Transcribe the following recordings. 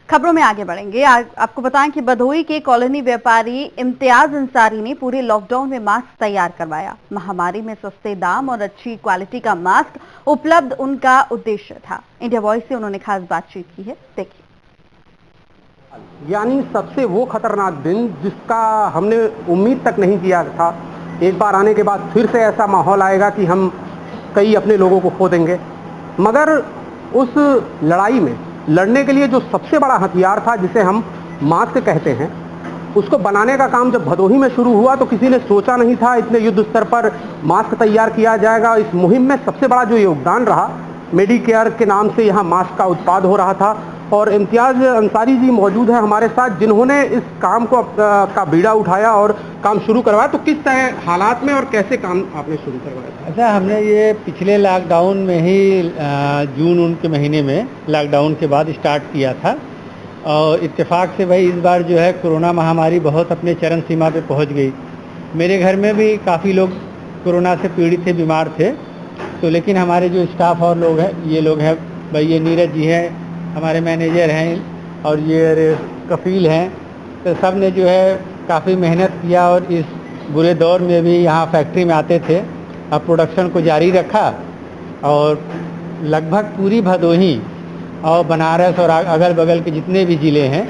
खबरों में आगे बढ़ेंगे। आपको बताएं कि भदोही के कॉलोनी व्यापारी इम्तियाज अंसारी ने पूरे लॉकडाउन में मास्क तैयार करवाया। महामारी में सस्ते दाम और अच्छी क्वालिटी का मास्क उपलब्ध उनका उद्देश्य था। इंडिया वॉइस से उन्होंने खास बातचीत की है, देखिए। यानी सबसे वो खतरनाक दिन जिसका हमने उम्मीद तक नहीं किया था। एक बार आने के बाद फिर से ऐसा माहौल आएगा कि हम कई अपने लोगों को खो देंगे, मगर उस लड़ाई में लड़ने के लिए जो सबसे बड़ा हथियार था, जिसे हम मास्क कहते हैं, उसको बनाने का काम जब भदोही में शुरू हुआ तो किसी ने सोचा नहीं था इतने युद्ध स्तर पर मास्क तैयार किया जाएगा। इस मुहिम में सबसे बड़ा जो योगदान रहा, मेडिकेयर के नाम से यहाँ मास्क का उत्पाद हो रहा था और इम्तियाज अंसारी जी मौजूद हैं हमारे साथ, जिन्होंने इस काम को का बीड़ा उठाया और काम शुरू करवाया। तो किस तरह हालात में और कैसे काम आपने शुरू करवाया था? अच्छा, हमने ये पिछले लॉकडाउन में ही जून के महीने में लॉकडाउन के बाद स्टार्ट किया था और इत्तेफाक से भाई इस बार जो है कोरोना महामारी बहुत अपने चरम सीमा पे पहुंच गई। मेरे घर में भी काफ़ी लोग कोरोना से पीड़ित थे, बीमार थे। तो लेकिन हमारे जो स्टाफ और लोग हैं, ये लोग हैं भाई, ये नीरज जी हैं, हमारे मैनेजर हैं और ये कफील हैं, तो सब ने जो है काफ़ी मेहनत किया और इस बुरे दौर में भी यहाँ फैक्ट्री में आते थे और प्रोडक्शन को जारी रखा और लगभग पूरी भदोही और बनारस और अगल बगल के जितने भी ज़िले हैं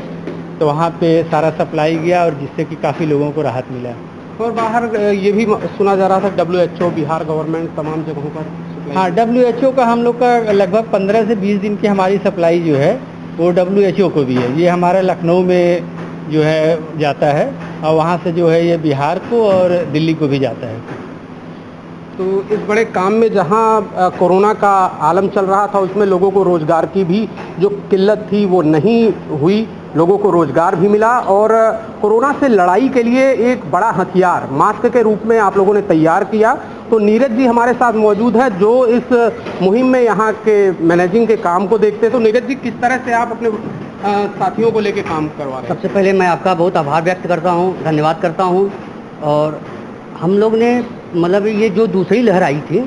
तो वहाँ पे सारा सप्लाई गया और जिससे कि काफ़ी लोगों को राहत मिला। और बाहर ये भी सुना जा रहा था WHO, बिहार गवर्नमेंट तमाम जगहों पर। हाँ, WHO का हम लोग का लगभग 15 से 20 दिन की हमारी सप्लाई जो है वो WHO को भी है। ये हमारा लखनऊ में जो है जाता है और वहाँ से जो है ये बिहार को और दिल्ली को भी जाता है। तो इस बड़े काम में जहाँ कोरोना का आलम चल रहा था, उसमें लोगों को रोजगार की भी जो किल्लत थी वो नहीं हुई, लोगों को रोजगार भी मिला और कोरोना से लड़ाई के लिए एक बड़ा हथियार मास्क के रूप में आप लोगों ने तैयार किया। तो नीरज जी हमारे साथ मौजूद है जो इस मुहिम में यहाँ के मैनेजिंग के काम को देखते हैं। तो नीरज जी, किस तरह से आप अपने साथियों को लेके काम करवा रहे हैं? सबसे पहले मैं आपका बहुत आभार व्यक्त करता हूँ, धन्यवाद करता हूँ। और हम लोग ने मतलब ये जो दूसरी लहर आई थी,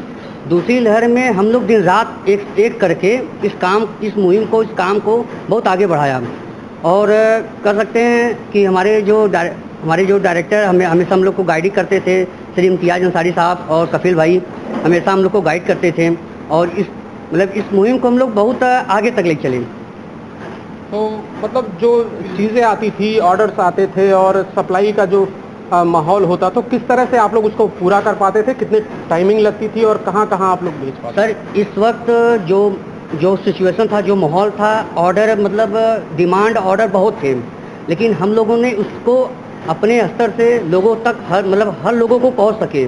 दूसरी लहर में हम लोग दिन रात एक करके इस मुहिम को, इस काम को बहुत आगे बढ़ाया। और कर सकते हैं कि हमारे जो डायरेक्टर हमेशा हम लोग को गाइड करते थे, श्री इम्तियाज अंसारी साहब और कफील भाई हमेशा हम लोग को गाइड करते थे और इस मुहिम को हम लोग बहुत आगे तक ले चले। तो मतलब जो चीज़ें आती थी, ऑर्डर्स आते थे और सप्लाई का जो माहौल होता, तो किस तरह से आप लोग उसको पूरा कर पाते थे? कितने टाइमिंग लगती थी और कहाँ कहाँ आप लोग भेज पाते? सर, इस वक्त जो सिचुएशन था, जो माहौल था, ऑर्डर मतलब डिमांड ऑर्डर बहुत थे, लेकिन हम लोगों ने उसको अपने स्तर से लोगों तक हर लोगों को पहुंच सके,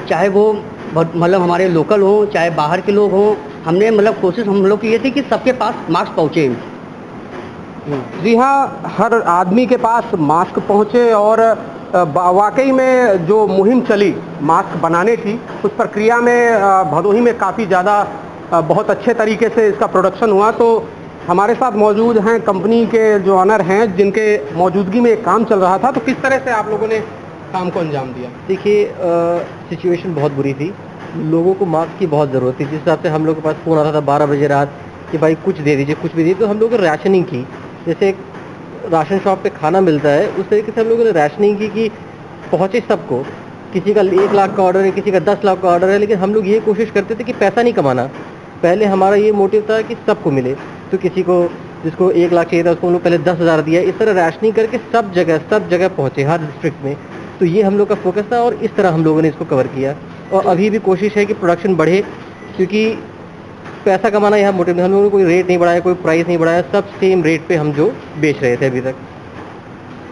चाहे वो मतलब हमारे लोकल हों चाहे बाहर के लोग हों। हमने कोशिश हम लोग की ये थी कि सबके पास मास्क पहुँचे। जी हाँ, हर आदमी के पास मास्क पहुँचे और वाकई में जो मुहिम चली मास्क बनाने की, उस प्रक्रिया में भदोही में काफ़ी ज़्यादा बहुत अच्छे तरीके से इसका प्रोडक्शन हुआ। तो हमारे साथ मौजूद हैं कंपनी के जो ऑनर हैं, जिनके मौजूदगी में एक काम चल रहा था। तो किस तरह से आप लोगों ने काम को अंजाम दिया? देखिए, सिचुएशन बहुत बुरी थी, लोगों को मास्क की बहुत ज़रूरत थी। जिस हिसाब से हम लोग के पास फ़ोन आता था 12 बजे रात कि भाई कुछ दे दीजिए, कुछ भी दीजिए, तो हम लोगों ने राशनिंग की। जैसे राशन शॉप पे खाना मिलता है, उस तरीके से हम लोगों ने राशनिंग की कि पहुँचे सबको। किसी का 1 लाख का ऑर्डर है, किसी का 10 लाख का ऑर्डर है, लेकिन हम लोग ये कोशिश करते थे कि पैसा नहीं कमाना। पहले हमारा ये मोटिव था कि सबको मिले। तो किसी को जिसको 1 लाख चाहिए था उसको हम लोग पहले 10,000 दिया। इस तरह राशनिंग करके सब जगह पहुँचे, हर डिस्ट्रिक्ट में। तो ये हम लोग का फोकस था और इस तरह हम लोगों ने इसको कवर किया। और अभी भी कोशिश है कि प्रोडक्शन बढ़े, क्योंकि पैसा कमाना यहाँ मोटिव नहीं। हम लोगों ने कोई रेट नहीं बढ़ाया, कोई प्राइस नहीं बढ़ाया, सब सेम रेट पे हम जो बेच रहे थे अभी तक।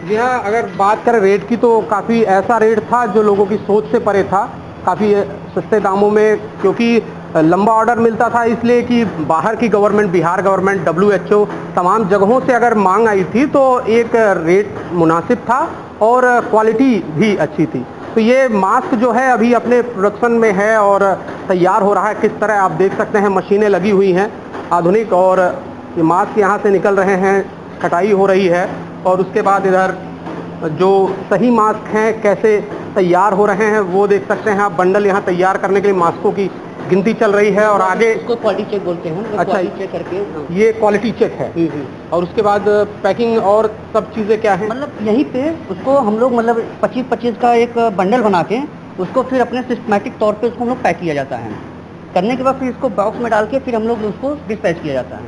जी हाँ, अगर बात करें रेट की तो काफ़ी ऐसा रेट था जो लोगों की सोच से परे था, काफ़ी सस्ते दामों में, क्योंकि लंबा ऑर्डर मिलता था, इसलिए कि बाहर की गवर्नमेंट, बिहार गवर्नमेंट, WHO तमाम जगहों से अगर मांग आई थी तो एक रेट मुनासिब था और क्वालिटी भी अच्छी थी। तो ये मास्क जो है अभी अपने प्रोडक्शन में है और तैयार हो रहा है। किस तरह आप देख सकते हैं, मशीनें लगी हुई हैं आधुनिक और ये मास्क यहाँ से निकल रहे हैं, कटाई हो रही है और उसके बाद इधर जो सही मास्क हैं कैसे तैयार हो रहे हैं वो देख सकते हैं आप। बंडल यहाँ तैयार करने के लिए मास्कों की गिनती चल रही है और आगे इसको क्वालिटी चेक बोलते हैं। अच्छा, क्वालिटी चेक करके ये क्वालिटी चेक है और उसके बाद पैकिंग और सब चीज़ें क्या हैं? मतलब यहीं पे उसको हम लोग मतलब 25-25 का एक बंडल बना के उसको फिर अपने सिस्टमैटिक तौर पे उसको हम लोग पैक किया जाता है। करने के बाद फिर इसको बॉक्स में डाल के फिर हम लोग उसको डिस्पैच किया जाता है।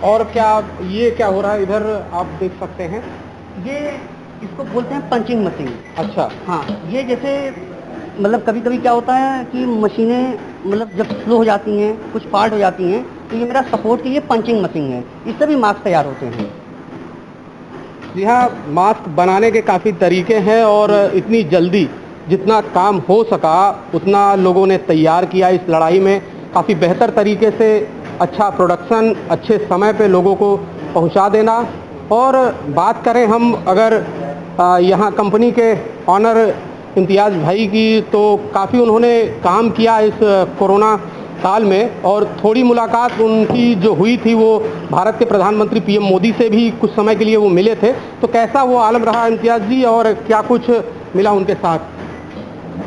और क्या ये क्या हो रहा है इधर आप देख सकते हैं? ये इसको बोलते हैं पंचिंग मशीन। अच्छा, हाँ, ये जैसे मतलब कभी कभी क्या होता है कि मशीनें मतलब जब स्लो हो जाती हैं, कुछ फाल्ट हो जाती हैं, तो ये मेरा सपोर्ट के लिए पंचिंग मशीन है। इससे भी मास्क तैयार होते हैं। जी हाँ, मास्क बनाने के काफ़ी तरीके हैं और इतनी जल्दी जितना काम हो सका उतना लोगों ने तैयार किया। इस लड़ाई में काफ़ी बेहतर तरीके से अच्छा प्रोडक्शन अच्छे समय पे लोगों को पहुंचा देना। और बात करें हम अगर यहाँ कंपनी के ऑनर इम्तियाज़ भाई की, तो काफ़ी उन्होंने काम किया इस कोरोना काल में और थोड़ी मुलाकात उनकी जो हुई थी वो भारत के प्रधानमंत्री पीएम मोदी से भी कुछ समय के लिए वो मिले थे। तो कैसा वो आलम रहा इम्तियाज़ जी और क्या कुछ मिला उनके साथ?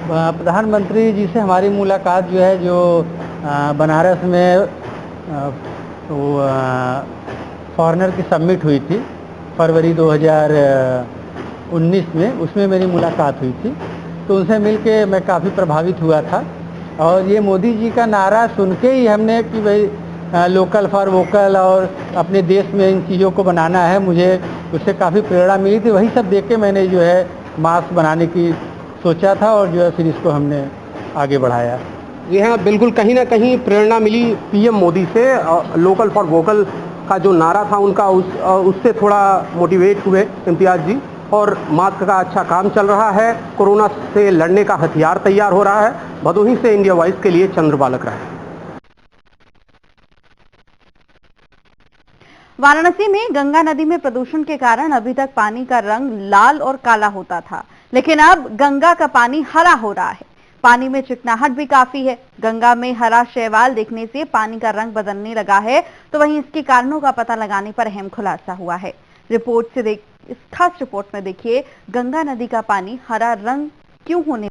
प्रधानमंत्री जी से हमारी मुलाकात जो है जो बनारस में फॉरेनर की समिट हुई थी फरवरी 2019 में, उसमें मेरी मुलाकात हुई थी। तो उनसे मिलके मैं काफ़ी प्रभावित हुआ था और ये मोदी जी का नारा सुन के ही हमने कि भाई लोकल फॉर वोकल और अपने देश में इन चीज़ों को बनाना है, मुझे उससे काफ़ी प्रेरणा मिली थी। वही सब देख के मैंने जो है मास्क बनाने की सोचा था और जो है फिर इसको हमने आगे बढ़ाया। जी हाँ, बिल्कुल कहीं ना कहीं प्रेरणा मिली पीएम मोदी से। लोकल फॉर वोकल का जो नारा था उनका उससे थोड़ा मोटिवेट हुए इम्तियाज़ जी और मास्क का अच्छा काम चल रहा है। कोरोना से लड़ने का हथियार तैयार हो रहा है। भदोही से इंडिया वॉइस के लिए चंद्रबालक राय। वाराणसी में गंगा नदी में प्रदूषण के कारण अभी तक पानी का रंग लाल और काला होता था, लेकिन अब गंगा का पानी हरा हो रहा है। पानी में चिकनाहट भी काफी है। गंगा में हरा शैवाल देखने से पानी का रंग बदलने लगा है, तो वहीं इसके कारणों का पता लगाने पर अहम खुलासा हुआ है। इस खास रिपोर्ट में देखिए गंगा नदी का पानी हरा रंग क्यों होने